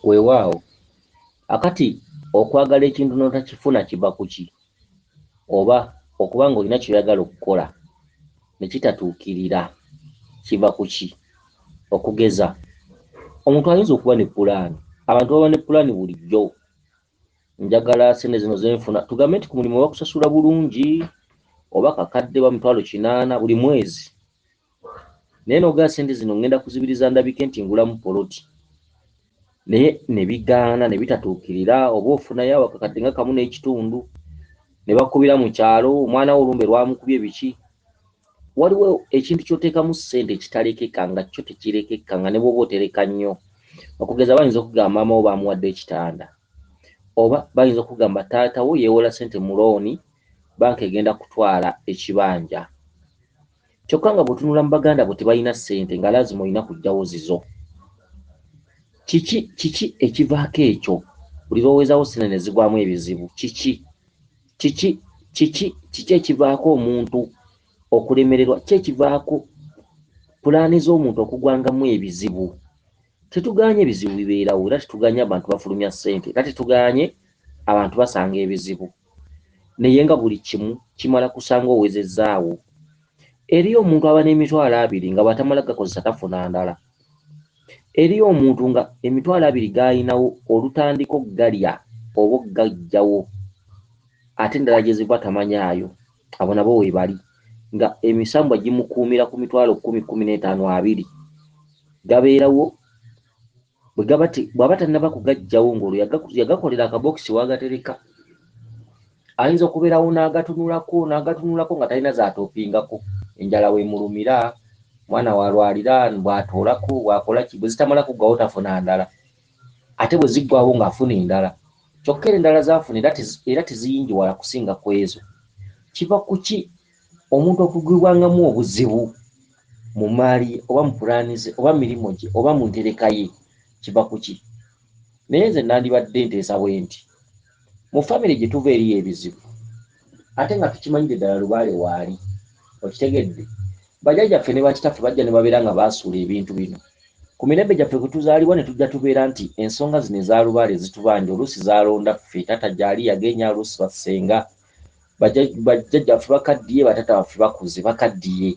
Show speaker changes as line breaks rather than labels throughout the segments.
Weewaawo akati okwagala ekintu n'otakifuna kiba kuki? Oba okuba ng'olina ky'oyagala okukola ne kitatuukirira kiba kuki? Okugeza, omuntu ayinza okuba ne pulaani. Abantu baba ne pulaani bulijjo. Njagala ssente zino ze nfuna, tugambe nti ku mulimu bakusasula bulungi oba kakadde ba mitwalo 800 buli mwezi. Naye n'ogala ssente zino ngenda kuzibiriza ndabike nti ngulamu poloti. Naye ne bigaana ne bitatuukirira, oba ofunayo akakadde nga kamu n'ekitundu ne bakubira mu kyalo, omwana wo olumbe lwamukubye biki. Waliwo ekintu ky'oteekamu ssente kitalekeka nga kyo tekirekeka nga ne bw'oba otereka nnyo. Okugeza bayinza okugamba maama wo baamuwadde ekitanda, oba bayinza okugamba taata wo yeewola ssente mu looni, banka egenda kutwala ekibanja. Kyokka nga bw'otunula mu baganda bo tebalina ssente nga lazima olina kuggyawo zizo. Kiki ekivaako ekyo? Buli lw'oweezawo ssente ne zigwamu ebizibu. Kiki ekivaako omuntu okulemererwa? Ki ekivaako pulaani z'omuntu okugwangamu ebizibu? Tetugaanye ebizibu bibeerawo, era tetugaanye abantu bafulumya ssente, era tetugaanye abantu basanga ebizibu. Naye nga buli kimu kimala kusanga owezezzaawo. Eriyo omuntu aba n'emitwalo 2 nga bw'atamala gakozesa tafuna ndala. Eriyo omuntu nga emitwalo 2 g'ayinawo olutandika okgalya oba okgaggyawo, ate endala gye ziva tamanyaayo. Abo nabo we bali, nga emisambwa gimukuumira ku mitwalo 10, 15, 20 gabeerawo. Bw'aba tannaba kugaggyawo ng'olwo yagakolera akabokisi w'agatereka. Ayinza okubeerawo n'agatunulako nga talina z'atoopingako. Enjala weemulumira, mwana w'alwalira, bw'atoolako, bw'akola ki, bwe zitamala kuggwawo tafuna ndala. Ate bwe ziggwawo ng'afuna endala. Kyokka endala z'afuna era teziyingiwala kusinga ku ezo. Kiva ku ki omuntu okugwibwangamu obuzibu mu maali oba mu pulaani ze oba mirimu gye oba mu ntereka ye? Kiva ku ki? Naye nze nandibadde nteesa bwe nti mu famire gye tuva eriyo ebizibu, ate nga tukimanyidde ddala lubaale waali. Okitegedde? Bajjajjaffe ne bakitaffe bajja ne babeera nga baasuula ebintu bino. Ku mirembe gyaffe kwe tuzaalibwa ne tujja tubeera nti ensonga zino eza lubaale zitubanja, oluusi zaalonda ffe, taata gyali yagenya, oluusi bassenga. Bajjajjaffe bakaddiye, bataata baffe bakuze bakaddiye.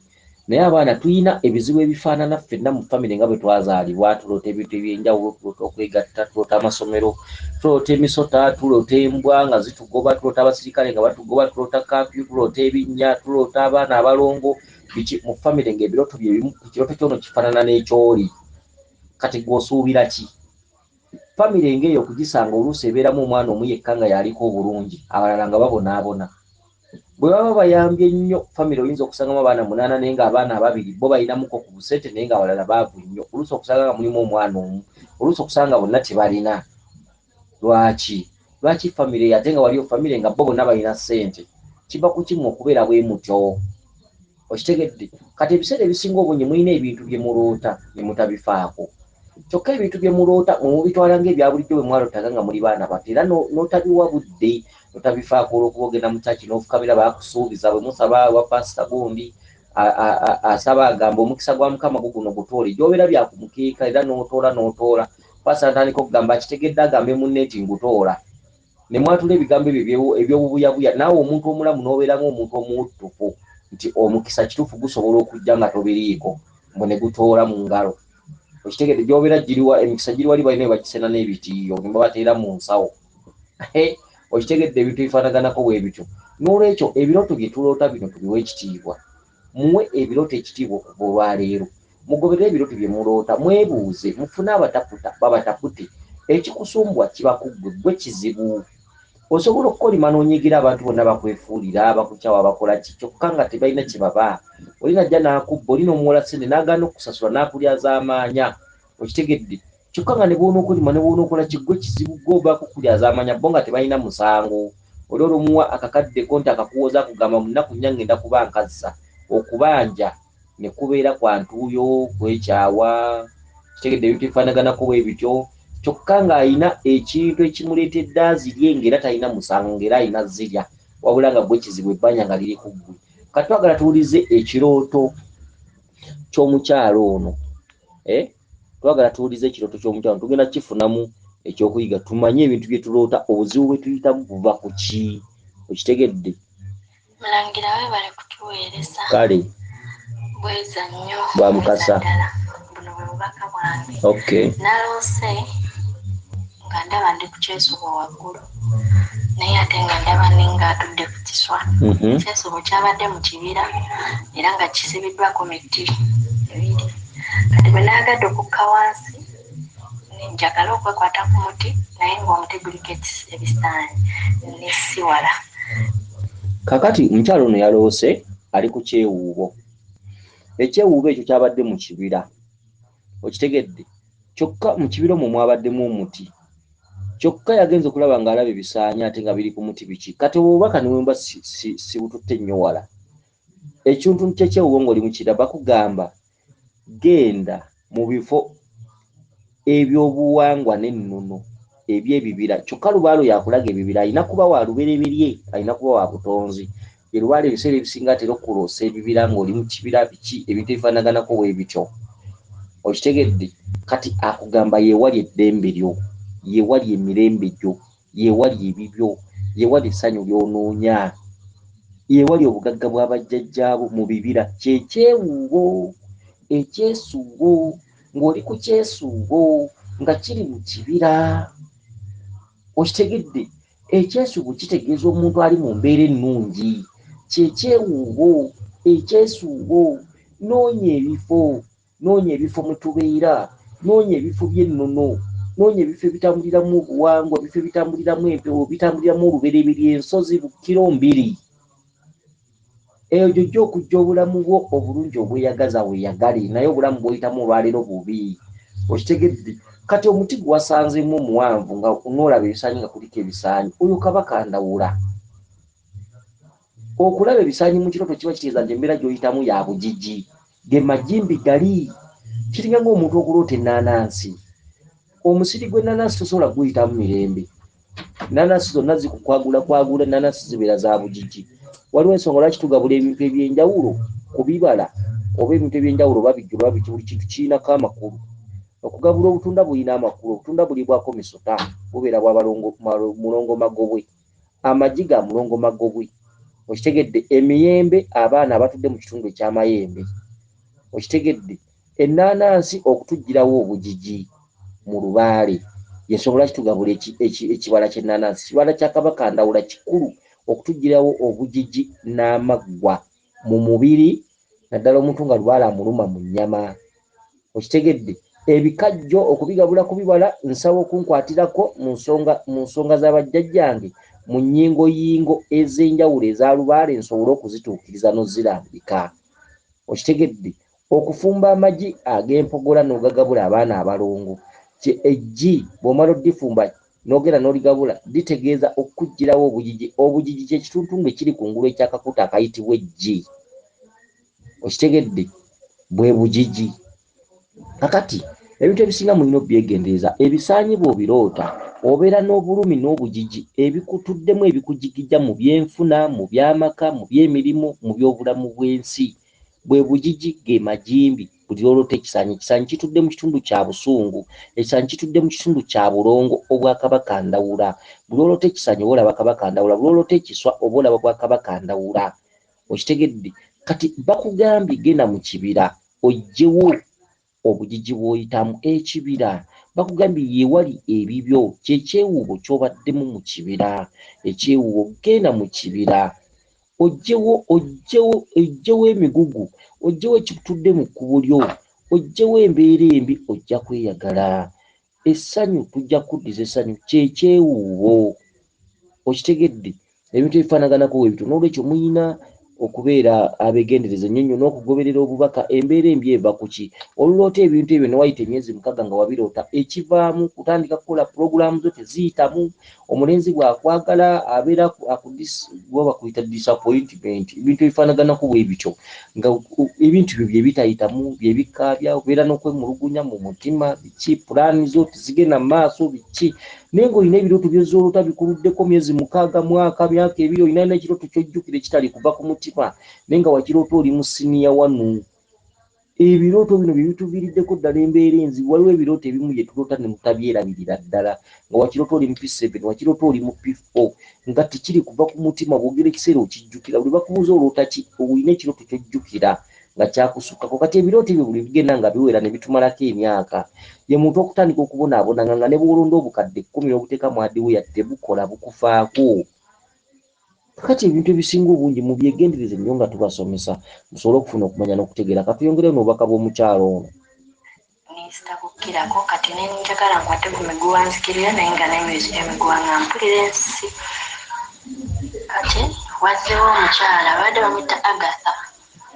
Naye abaana tuyina ebizibu ebifaanana ffenna mu famire nga bwe twazaalibwa. Tuloota ebintu eby'enjawulo, tuloota okwegatta, tuloota amasomero, tuloota emisota, tuloota embwa nga zitugoba, tuloota abasirikale nga batugoba, tuloota kapyu, tuloota ebinnya, tuloota abaana abalongo. Biki mu famire ng'ebirooto bye bimu, ekirooto ky'ono kifaanana n'ekyoli. Kati gw'osuubira ki? Famire ng'eyo okugisanga oluusi ebeeramu omwana omu yekka nga yaliko obulungi, abalala nga babonaabona. Bwe baba bayambye nnyo famire oyinza okusangamu abaana 8 naye ng'abaana 2 bo bayinamuko ku busente naye ng'abalala baavu nnyo. Oluusi okusanga nga mulimu omwana omu, oluusi okusanga bonna tebalina. Lwaki famire ate nga waliyo famire nga bo bonna balina ssente? Kiva ku kimu okubeera bwe mutyo? Okitegedde? Kati ebiseera ebisinga obungi mulina ebintu bye muloota ne mutabifaako. Kyokka ebintu bye muloota mubitwala ng'ebya bulijjo bwe mwalootanga nga muli baana bato, era n'otabiwa budde, notabifaako olw'okuba ogenda mu kyaki n'ofukamira baakusuubiza. Bwe musaba wa paasita gundi asaba agamba omukisa gwa Mukama guno gutoole, gy'obeera byakumukeeka era n'otoola. Paasita atandika okugamba akitegedde agambe munne nti ngutoola. Ne mwatula ebigambo ebyo eby'obubuyabuya, naawe omuntu omulamu n'obeeramu omuntu omuwuttufu nti omukisa kituufu gusobola okujja nga tobiriiko, mbu ne gutoola mu ngalo. Okitegedde? Gy'obeera emikisa giri wali balina bagisena n'ebitiiyo ne babateera mu nsawo. Okitegedde? Ebintu bifaanaganako bwe bityo. N'olwekyo ebirooto bye tuloota bino tubiwe ekitiibwa. Muwe ebirooto ekitiibwa okuva olwaleero. Mugoberere ebirooto bye muloota, mwebuuze, mufune abataputa babatapute. Ekikusumbwa kiba ku ggwe kizibu. Osobola okukolima n'onyigira abantu bonna bakwefuulira, bakukyawa, bakola ki, kyokka nga tebalina kye baba. Oli najja n'akubba, oli n'omuwola ssente n'agaana okukusasula n'akulyazaamaanya. Okitegedde? Kyokka nga ne bw'onookulima ne bw'onookola ki, ggwe kizibu gw'obaako kulyazaamaanya, bo nga tebalina musango. Oli olumuwa akakaddeko nti akakuwoza akugamba mu nnaku 4 ngenda kuba nkazza, okubanja ne kubeera kwa ntuuyo, kwekyawa. Kitegedde? Ebintu bifaanaganako bwe bityo. Kyokka ng'alina ekintu ekimuleetedde azirye ng'era talina musango ng'era alina zirya, wabula nga ggwe kizibu ebbanja nga liri ku ggwe. Kati twagala tuwulize ekirooto ky'omukyalo ono. Twagala tuwulize ekirooto ky'omukyalo ono, tugenda kifuna mu ekyokuyiga tumanye ebintu bye tuloota obuzibu bwe tuyitamu buva ku ki okitegedde
Mulangira weebale kutuweereza
kale
bweza nnyo
bwa mukasa
ddala buno bwe bubaka bwange
okay
naloose nga ndaba ndi ku kyesubo waggulu naye ate nga ndaba ninga atudde ku kiswa ekyesubo kyabadde mu kibira era nga kisibiddwako miti ebiri kati bwe naagadde okukka wansi njagala okwekwata ku muti naye ng'omuti guliko ebisaanyi nesiwala
kakati omukyalo ono yaloose ali ku kyewuubo ekyewuubo ekyo kyabadde mu kibira okitegedde kyokka mu kibira omwo mwabaddemu omuti kyokka yagenze okulaba ng'alaba ebisaanyi ate nga biri ku muti biki kati obubaka niwemba sibututte nnyo wala ekintu kyekyewuubo ng'oli mu kibira bakugamba genda mu bifo ebyobuwangwa n'ennono ebyebibira kyokka lubaalo yakulaga ebibira alina kuba wa lubereberye alina kuba wa butonzi ye lubaalo ebiseera ebisinga atera okuloosa ebibira ng'oli mu kibira biki ebintu ebifaanaganako bwebityo okitegedde kati akugamba yeewali eddembe lyo yeewali emirembe gyo yeewali ebibyo yeewali essanyu ly'onoonya yeewali obugagga bw'abajjajjaabo mu bibira kyekyewuubo ekyesuubo ng'oli ku kyesuubo nga kiri mu kibira okitegedde ekyesuubo kitegeeza omuntu ali mu mbeera ennungi kyekyewuubo ekyesuubo noonya ebifo mwe tubeera noonya ebifo by'ennono noonya ebifo ebitambuliramu obuwangwa ebifo ebitambuliramu empewo bitambuliramu olubereberye ensozi bukiro mbiri eyo gyojja okujja obulamu bwo obulungi obweyagaza weeyagale naye obulamu bw'oyitamu olwaleero bubi okitegedde kati omuti gwe wasanzemu omuwanvu nga onoolaba ebisaanyi nga kuliko ebisaanyi oyo kabaka ndawula okulaba ebisaanyi mu kirooto kiba kitegeeza nti embeera gy'oyitamu ya bugigi ge magimbi gali kiringa ng'omuntu okuloota ennaanansi omusiri gw'ennaanansi tosobola guyitamu mirembe ennaanansi zonna zikukwagula ennaanansi zibeera za bugigi waliwo ensonga lwaki tugabula ebintu ebyenjawulo ku bibala oba ebintu ebyenjawulo babijjula buli kintu kirinako amakulu okugabula obutunda bulina amakulu obutunda bulibwako misota bubeera bwa mulongo magobwe amagi ga mulongo magobwe okitegedde emiyembe abaana abatudde mu kitundu ekyamayembe okitegedde ennaanansi okutugirawo obugigi mu lubaale yensonga lwaki tugabula ekibala ky'ennaanansi kibala kya kabaka ndawula kikulu okutugirawo obugigi n'amaggwa mu mubiri naddala omuntu nga lubaale amuluma mu nnyama okitegedde ebikajjo okubigabula ku bibala nsaba okunkwatirako mu nsonga z'abajjajjange mu nnyingoyingo ez'enjawulo eza lubaale nsobole okuzituukiriza n'ozirambika okitegedde okufumba amagi ag'empogola n'ogagabula abaana abalongo eggi bw'omala oddifumba n'ogenda n'oligabula litegeeza okukugirawo obugigi kyekituntungu ekiri ku ngulu ekyakakuta akayitibwa eggi okitegedde bwe bugigi kakati ebintu ebisinga mulina obyegendereza ebisaanyi bw'obiroota obeera n'obulumi n'obugigi ebikutuddemu ebikujigijja mu byenfuna mu by'amaka mu by'emirimu mu by'obulamu bw'ensi bwe bugigi ge magimbi buli lwoloota ekisaanyi kitudde mu kitundu kya busungu ekisaanyi kitudde mu kitundu kya bulongo obwa kabaka ndawula buli lwoloota ekisaanyi oba olaba kabaka ndawula buli lwoloota ekiswa oba olaba bwa kabaka ndawula okitegedde kati bakugambye genda mu kibira oggyewo obugigi bw'oyitamu ekibira bakugambye yeewali ebibyo kyekyewuubo ky'obaddemu mu kibira ekyewuubo genda mu kibira oggyewo emigugu oggyewo ekitudde mu kkubo lyo oggyewo embeera embi ojja kweyagala essanyu tujja kuddiza essanyu kyekyewuubo okitegedde ebintu ebifaanaganako weebito n'olwekyo muyina okubeera abeegendereza ennyo n'okugoberera obubaka embeera embi eva ku ki oluloota ebintu ebyo newayita emyezi 6 nga wabiroota ekivaamu kutandika kukola pulogulaamu zo teziyitamu omulenzi bw'akwagala abeera bwe bakuyita disappointment ebintu ebifaanaganako bwebityo nga ebintu byo bye bitayitamu bye bikaabya obeera n'okwemulugunya mu mutima biki pulaani zo tezigenda mu maaso biki naye ng'olina ebirooto by'ozoolota bikuluddeko myezi 6 mwaka myaka 2 olina n'ekirooto ky'ojjukira ekitali kuva ku mutima naye nga wakiroota oli mu siniya wanu ebirooto bino bye bituviiriddeko ddala embeera enzi. Waliwo ebirooto ebimu bye tuloota ne mutabyerabirira ddala, nga wakiroota oli mu P7, wakiroota oli mu P4, nga tekiri kuva ku mutima, bwogera ekiseera okijjukira. Buli bakubuuza oloota ki, olina ekirooto kyojjukira nga kyakusukkako. Kati ebirooto ebyo buli bigenda nga biwera ne bitumalako emyaka, ye muntu okutandika okubonaabonanga nga ne bwolonda obukadde 10 obuteeka mu hardware tebukola, bukufaako. Kati ebintu ebisinga obungi mu byegendereze nnyo nga tubasomesa musobole okufuna okumanya n'okutegeera. Katuyongereyo n'obubaka bw'omukyalo ono.
Nisitabukkirako kati ne njagala nkwate ku miguwa nzikirira naye nga emiguwa nga mpulira ensi. Kati wazzewo omukyala abadde bamuyita Agatha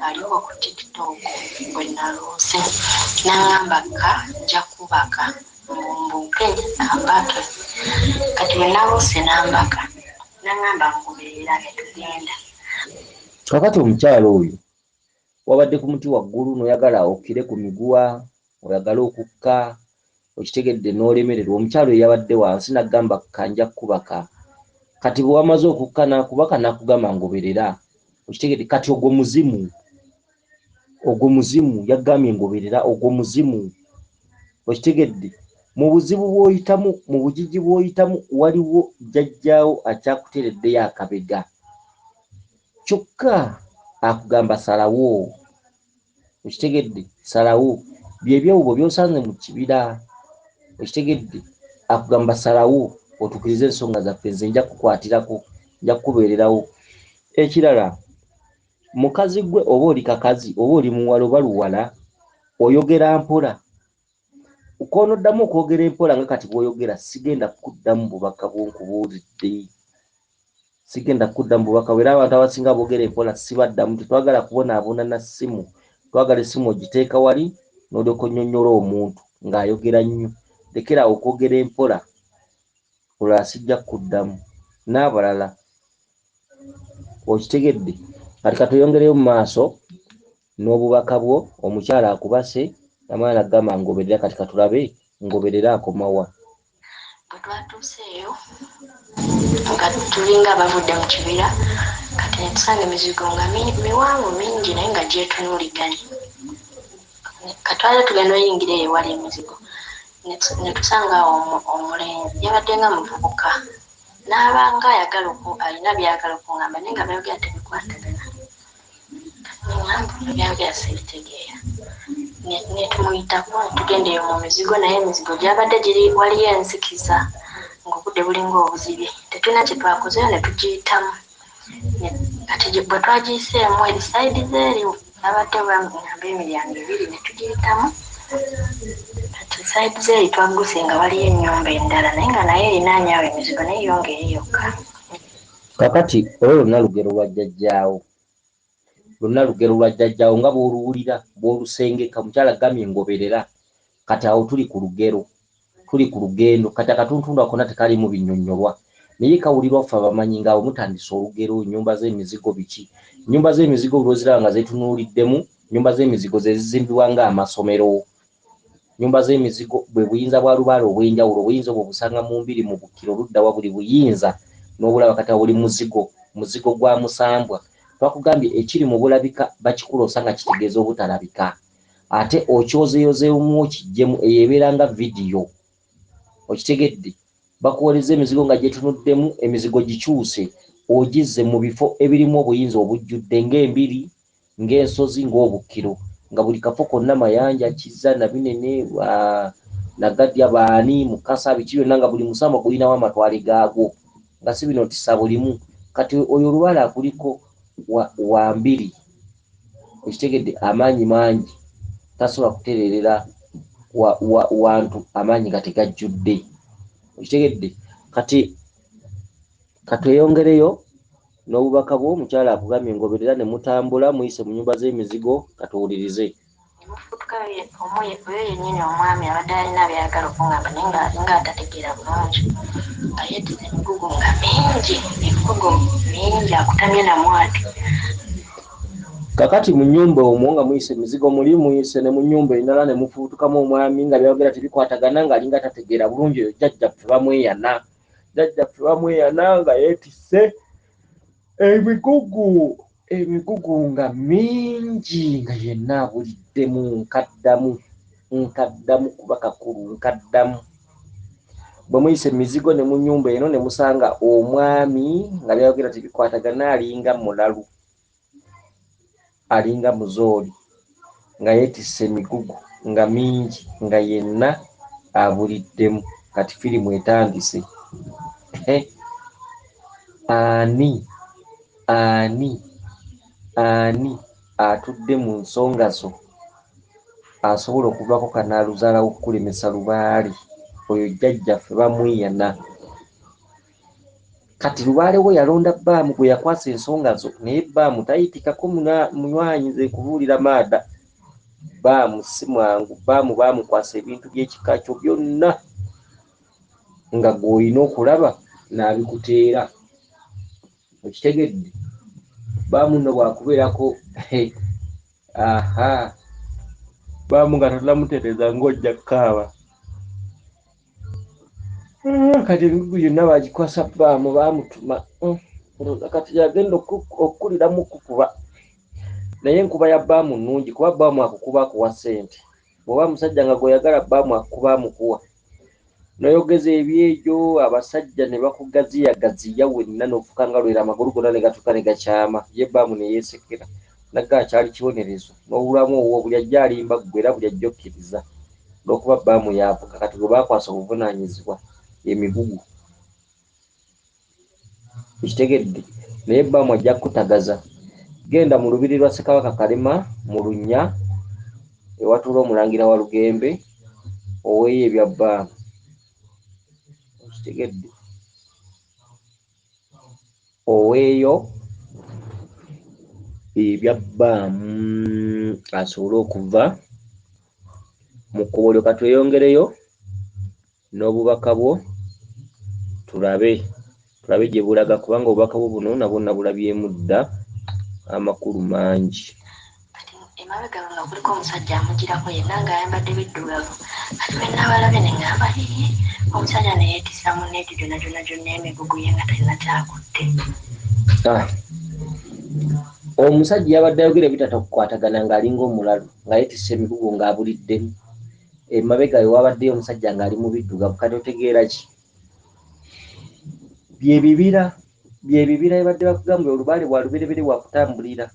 aliko ku TikTok bwe naloose n'aŋŋamba ka nja kubaka mbumbuuke ambake. Kati bwe naloose n'ambaka n'aŋŋamba nkubeera ne tugenda.
Kakati omukyalo oyo wabadde ku muti waggulu n'oyagala okkire ku miguwa, oyagala okukka, okitegedde n'olemererwa. Omukyalo yabadde wansi n'agamba kanja kubaka. Kati bwe wamaze okukka n'akubaka n'akugamba ngoberera, okitegedde. Kati ogwo muzimu, ogwo muzimu, yagambye ngoberera, ogwo muzimu, okitegedde. Mu buzibu bw'oyitamu, mu bugigi bw'oyitamu, waliwo jjajjaawo akyakuteereddeyo akabega, kyokka akugamba salawo, okitegedde, salawo. Byebyewubo by'osanze mu kibira, okitegedde, akugamba salawo otukirize ensonga zaffe, nze nja kukwatirako, nja kukubeererawo. Ekirala, mukazi gwe oba oli kakazi oba oli muwala oba luwala, oyogera mpola. Koonoddamu okwogera empola nga kati bw'oyogera, sigenda kuddamu bubaka bw'onkubuulidde, sigenda kuddamu bubaka. Era abantu abasinga boogera empola sibaddamu. Tetwagala kubonaabona na ssimu, twagala essimu ogiteeka wali n'olyoka onnyonnyola omuntu ng'ayogera nnyo. Lekera okwogera empola, olala sijja kuddamu n'abalala, okitegedde. Kati katuyongereyo mu maaso n'obubaka bwo. Omukyala akubase amaana agamba ngoberera. Kati katulabe ngoberera akomawa.
Bwe twatuuseeyo nga tulinga abavudde mu kibira, kati ne tusanga emizigo nga miwanvu mingi naye nga gyetunuuliganye. Katwala tugenda oyingira eyo ewali emizigo, ne tusanga omulenzi yabadde nga muvubuka n'abanga alina byagala okuŋŋamba naye nga byogera tebikwatagana. Byogera sibitegeera. Ne tumuyitako ne tugenda eyo mu mizigo, naye emizigo gyabadde giri waliyo enzikiza ng'obudde bulinga obuzibye. Tetulina kye twakozeyo ne tugiyitamu. Kati bwe twagiyiseemu eri sayidi zeeri abadde bangamba emiryango 2 ne tugiyitamu. Kati sayidi zeeri twagguse nga waliyo ennyumba endala naye nga naye erinaanyawo emizigo naye yo ng'eri yokka.
Kakati olwo lwonna lugero lwa jjajjaawo, lwonna lugero lwa jjajjaawo nga bw'oluwulira bw'olusengeka. Mukyala agamye ngoberera. Kati awo tuli ku lugero, tuli ku lugendo. Kati akatuntundu akona tekalimu binnyonnyolwa naye kawulirwa ffe abamanyi ng'abo mutandise olugero. Ennyumba z'emizigo biki? Ennyumba z'emizigo olwoziraba nga zetunuuliddemu, ennyumba z'emizigo ze zizimbibwa ng'amasomero. Ennyumba z'emizigo bwe buyinza bwa lubaale obw'enjawulo. Obuyinza obwo busanga mu mbiri mu Bukkiro ludda wa buli buyinza n'obulaba kati buli muzigo gwa musambwa. Twakugambye ekiri mu bulabika bakikuloosa nga kitegeeza obutalabika, ate okyozeeyozeemu okiggyemu eyo ebeera nga vidiyo, okitegedde. Bakuwoleza emizigo nga gyetunuddemu, emizigo gikyuse, ogizze mu bifo ebirimu obuyinza obujjudde ng'embiri, ng'ensozi, ng'Obukkiro, nga buli kafo konna mayanja, Kizza, Nabinene, Nagadya, Baani, Mukasa, biki byonna nga buli musamba gulinawo amatwale gaagwo, nga si bino tisa bulimu. Kati oyo olubaale akuliko wa mbiri, okitegedde, amaanyi mangi, tasobola kutereerera wantu amaanyi nga tegajjudde, okitegedde. Kati katweyongereyo n'obubaka bwo. Omukyala akugambye ngoberera, ne mutambula muyise mu nnyumba z'emizigo. Katuwulirize.
Mufutuka oyo yennyini omwami abadde alina byagala okuŋŋamba naye nga atategeera bulungi, nga yeddira emigugu nga mingi, emigugu mingi akutamye namwati.
Kakati mu nnyumba omwo nga muyise emizigo muli, muyise ne mu nnyumba endala ne mufuutukamu omwami nga byogera tebikwatagana, ng'alinga tategeera bulungi. Eyo jjajjaffe bamweyana, jjajjaffe bamweyana nga yeetisse emigugu. emigugu nga mingi nga yenna abuliddemu nkaddamu kuba kakulu nkaddamu. Bwe muyise emizigo ne mu nnyumba eno ne musanga omwami nga byayogera tebikwatagana, alinga mulalu, alinga muzooli, nga yeetisse emigugu nga mingi nga yenna abuliddemu. Kati firimu etandise. Ani atudde mu nsonga zo asobola okuvako kanaaluzaalawo okukulemesa lubaale? Oyo jjajjaffe bamwiyana. Kati lubaale we yalonda bbaamu gwe yakwasa ensonga zo, naye bbaamu tayitikako munywanyi ze kubuulira maada. Bbaamu si mwangu, bbaamu baamukwasa ebintu by'ekika kyo byonna nga gw'olina okulaba n'abikuteera. Okitegedde? Bbaamu nno bw'akubeerako bbaamu nga tonnamutereeza ng'ojja kukaaba. Kati emigugu yonna baagikwasa bbaamu, baamutuma. Kati yagenda okukulira mu kukuba. Naye enkuba ya bbaamu nnungi, kuba bbaamu akukuba akuwa ssente. Bw'oba musajja nga gw'oyagala bbaamu akukuba amukuwa. N'oyogeza ebyejo abasajja ne bakugaziyagaziya wenna n'ofuuka nga lwera, amagulu gonna ne gatuuka ne gakyama, ye bbaamu ne yeesekera. Nagga akyali kibonerezo. N'obulamu obwo buli ajja alimba ggwe era buli ajja okkiriza. Olw'okuba bbaamu yaavuga. Kati gwe baakwasa obuvunaanyizibwa emigugu. Ekitegedde? Naye bbaamu ajja kukutagaza. Genda mu lubiri lwa Ssekabaka Kalema mu Lunnya ewatuula omulangira wa Lugembe, oweeyo ebya bbaamu. Okitegedde? Oweeyo ebya bbaamu asobole okuva mu kkubo lyo. Katweyongereyo n'obubaka bwo tulabe gye bulaga, kubanga obubaka bwo buno nabwo nabulabyemu dda amakulu mangi.
Emabega nga kuliko omusajja amugirako yenna ng'ayambadde biddugavu. Kati bwe nnabalabye ne ŋŋamba omusajja ne yeetisa munne egyo gyonna emigugu ye nga talina kyakutte.
Omusajja yabadde ayogera ebitatakwatagana ng'alinga omulalu nga yeetisse emigugu ng'abuliddemu. Emabega we wabaddeyo omusajja ng'ali mu biddugavu. Kati otegeera ki? Bye bibira ebadde bakugamba olubaale bwa luberebere bwa kutambulira.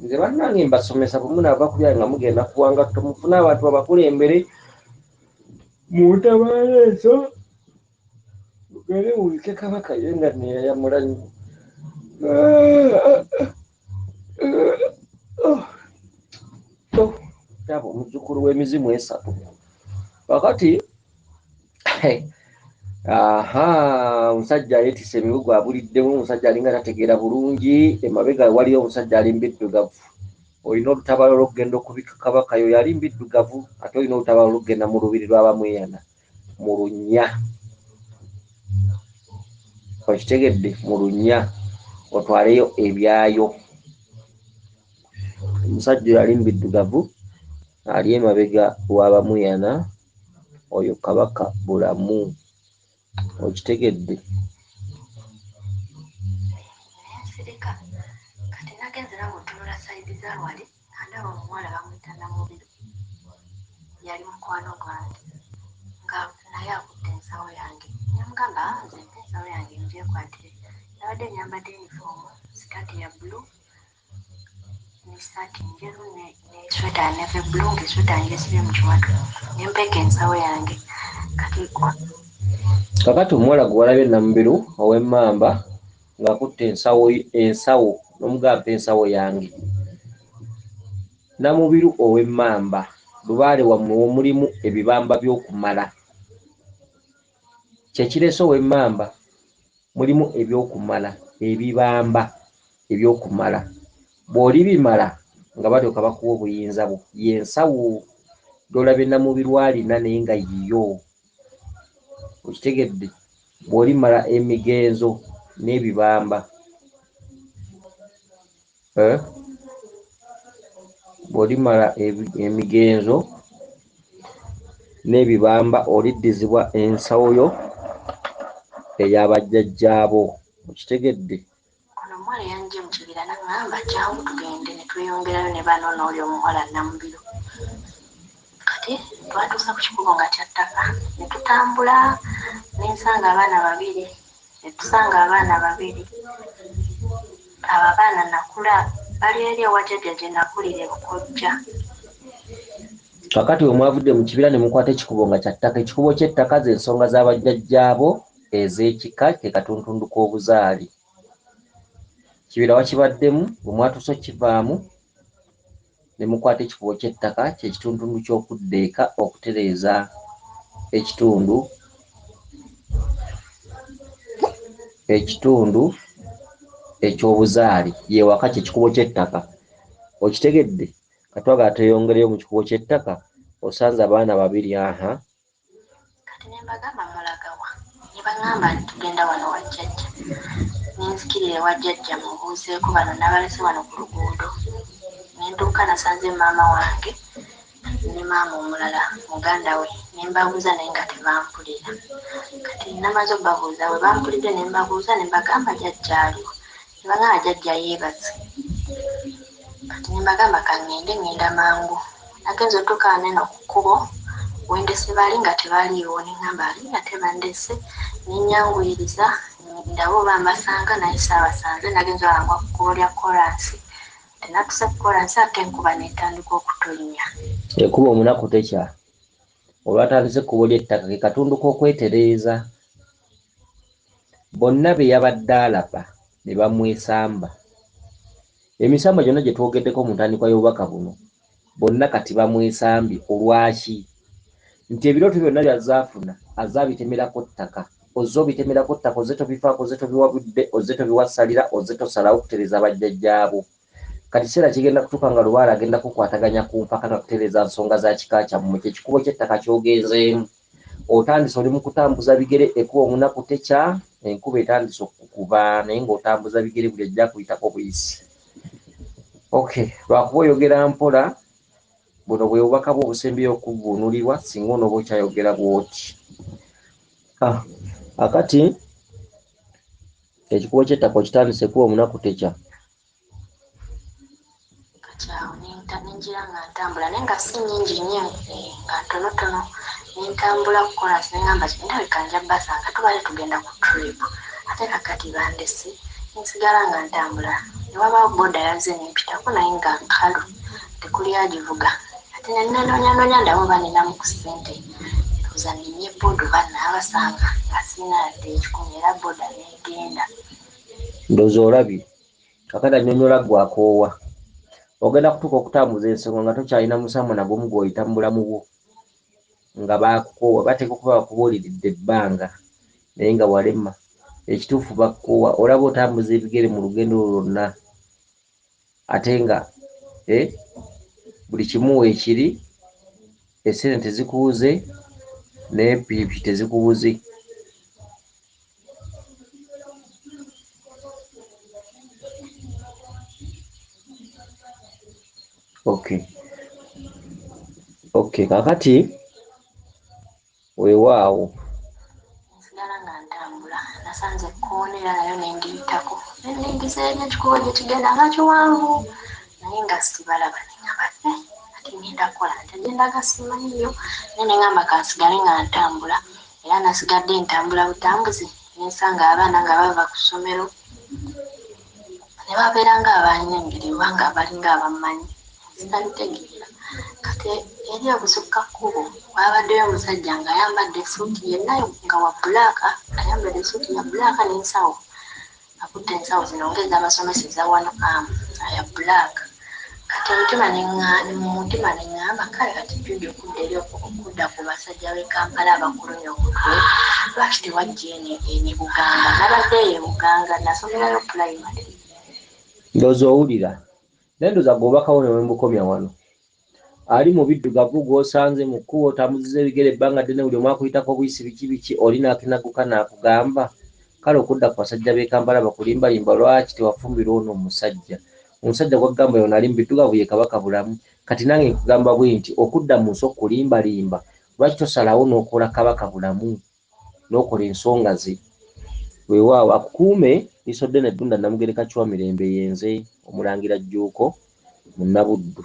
Nze bannange mbasomesa bwe munaava ku byaye nga mugenda kuwanga mufune abantu abakulembere mu ntabaalo ezo, mugende mubike Kabaka ye nga neyayamula nnyo. Yaba omuzzukulu w'emizimu esatu. Kakati omusajja yeetisse emigugu abuliddemu. Omusajja alinga tategeera bulungi. Emabega waliyo omusajja ali mbiddugavu. Olina olutabaalo olw'okugenda okubika Kabaka, yo yali mbiddugavu, ate olina olutabaalo olw'okugenda mu lubiri lw'abamweyana mu Lunnya. Okitegedde? Mu Lunnya otwaleyo ebyayo. Omusajja oyo ali mbiddugavu, ali emabega w'abamweyana, oyo Kabaka bulamu. Okitegedde?
Nsirika kati nagenze era ng'otunula sayidi za wali, andaba omuwala bamuyita Namubiro, yali mukwano gwange nga naye akutte ensawo yange. Namugamba nze mpa ensawo yange ngyekwatire. Nabadde nyambadde yunifoomu, sikaati ya bbulu ne ssaati njeru ne sweta ya navy bbulu, ng'esweta ngyesibye mu kiwato. Ne mpeeka ensawo yange. Kati
kakati omuwala gwe walabye Namubiru ow'Emmamba ng'akutte ensawo n'omugamba ensawo yange. Namubiru ow'Emmamba, lubaale wammwe omulimu ebibamba by'okumala. Kyekireese ow'Emmamba mulimu ebyokumala, ebibamba ebyokumala. Bw'oli bimala nga balyoka bakuwa obuyinza bwo. Y'ensawo gy'olabye Namubiru alina naye nga yiyo. Okitegedde? Bw'olimala emigenzo n'ebibamba, bw'olimala emigenzo n'ebibamba oliddizibwa ensawo yo ey'abajjajjaabo. Okitegedde?
omuwala yanje mu kibira n'aŋŋamba jjangu tugende ne tweyongerayo ne bano n'oli omuwala Namubiro. Kati twatuusa ku kikubo nga kya ttaka ne tutambula ne nsanga abaana babiri. Ne tusanga abaana babiri. Abo abaana nakula bali eri ewa jjajja gye nakulira e Bukojja.
Kakati we mwavudde mu kibira ne mukwata ekikubo nga kya ttaka. Ekikubo ky'ettaka ze ensonga z'abajjajjaabo ez'ekika ke katuntundu k'obuzaali. Kibira wakibaddemu bwe mwatuusa okivaamu ne mukwata ekikubo ky'ettaka ky'ekituntundu ky'okudda eka okutereeza ekitundu eky'obuzaali yeewaka ky'ekikubo ky'ettaka. Okitegedde? Katwagala tweyongereyo mu kikubo ky'ettaka osanze abaana babiri.
Kati ne mbagamba mulagawa ne baŋŋamba nti tugenda wano wa jjajja. Ne nzikirira ewa jjajja mubuuzeeko bano nabalese wano ku luguudo. Ne ntuuka nasanze maama wange ne maama omulala muganda we ne mbabuuza naye nga tebampulira. Kati namaze obbabuuza bwe bampulidde ne mbabuuza ne mbagamba jjajja aliwo. Ne baŋŋamba jjajja yeebaze. Kati ne mbagamba ngenda mangu. Nagenze otuuka waneno ku kkubo wendese bali nga tebaliiwo ne ŋŋamba ali nga tebandese ne nnyanguyiriza ndaba oba mbasanga naye saabasanze. Nagenze wangwa ku kkubo lya kkoolaasi. Tenatuuse ku kkoolaasi ate enkuba n'etandika okutonya.
Ekuba omunaku tekya. Olwatandise ekkubo ly'ettaka ke katundu k'okwetereeza. Bonna be yabadde alaba ne bamwesamba. Emisamba gyonna gye twogeddeko mu ntandikwa y'obubaka buno bonna kati bamwesambye. Olwaki? Nti ebirooto byonna by'azze afuna azze abitemerako ttaka. Ozze obitemerako ttaka, ozze tobifaako, ozze tobiwabudde, ozze tobiwasalira, ozze tosalawo kutereeza bajjajjaabo. Kati kiseera kigenda kutuuka nga Lubaale agenda kukwataganya ku mpaka nga kutereeza nsonga za kika kyammwe. Ky'ekikubo ky'ettaka kyogenzeemu. Otandise oli mu kutambuza bigere, ekuba omunaku tekya, enkuba etandise okukuba naye ng'otambuza bigere buli ajja kuyitako buyisi. Lwakuba oyogera mpola, buno bwe bubaka bwo obusembyeyo okuvvuunulirwa singa onooba okyayogera bw'oti. Akati ekikubo ky'ettaka okitandise kuba omunaku tekya.
Kyawo nenjira nga ntambula naye nga si nnyingi nnyo nga ntonotono. Ne ntambula ku kkoolaasi ne ŋŋamba ndabika nja basanga tubale tugenda ku trip. Ate kakati bandese nsigala nga ntambula. Ne wabaawo booda yazze nempitako naye nga nkalu tekuli agivuga. Ate ne nenoonyanoonya ndaba oba ninamu ku ssente. Ndowooza nnimye booda oba nnaabasanga nga sirina yadde ekikumi era booda n'egenda.
Ndowooza olabye. Kakati annyonnyola ggwe akoowa. Ogenda kutuuka okutambuza ensonga nga tokyalina musamwa nagwo gw'oyita mu bulamu bwo nga baakukoowa. Bateeka okuba bakubuuliridde ebbanga naye nga walema. Ekituufu bakukoowa. Olaba otambuza ebigere mu lugendo lwonna ate nga buli kimu weekiri, essente tezikubuze naye pikipiki tezikubuze. Kakati weewaawo.
Nsigala nga ntambula nasanze ekkoonera nayo nengiyitako. Ne nnengiza eri ekikubo gye kigenda nga kiwanvu naye nga sibalaba. Ne ŋŋamba ati ngenda kukola nti agendaga simanyiyo. Naye ne ŋŋamba kansigale nga ntambula era nasigadde ntambula butambuzi ne nsanga abaana nga bava ku ssomero ne babeera nga abanyengeri oba nga balinga abammanyi. Sitabitegeera. Kati eri obusukka kkubo wabaddeyo omusajja ng'ayambadde essuuti yenna nga wa bbulaaka, ayambadde essuuti ya bbulaaka n'ensawo. Akutte ensawo zino ng'ez'abasomesa eza wano ya bbulaaka. Kati mu mutima ne ŋŋamba kale kati jjujja okudda eri okudda ku basajja b'e Kampala abakulumya omutwe. Lwaki tewajja eni Buganda? Nabaddeyo e Buganda nasomerayo pulayimale.
Ndowooza owulira. Naye ndowooza gw'obakawo ne mbukomya wano. Ali mu biddugavu gw'osanze mu kkubo otambuziza ebigere ebbanga ddene buli omu akuyitako buyisi biki oli n'akinaguka n'akugamba. Kale okudda ku basajja b'e Kampala bakulimbalimba lwaki tewafumbirwa ono omusajja? Omusajja gw'aggamba yo nali mu biddugavu ye Kabaka Bulamu. Kati nange nkugamba bwe nti okudda mu nsi okulimbalimba lwaki tosalawo n'okola Kabaka Bulamu n'okola ensonga ze? Weewaawo akukuume Isodde ne Ddunda Namugereka Chwa Mirembe yenze omulangira Jjuuko mu Nabuddu.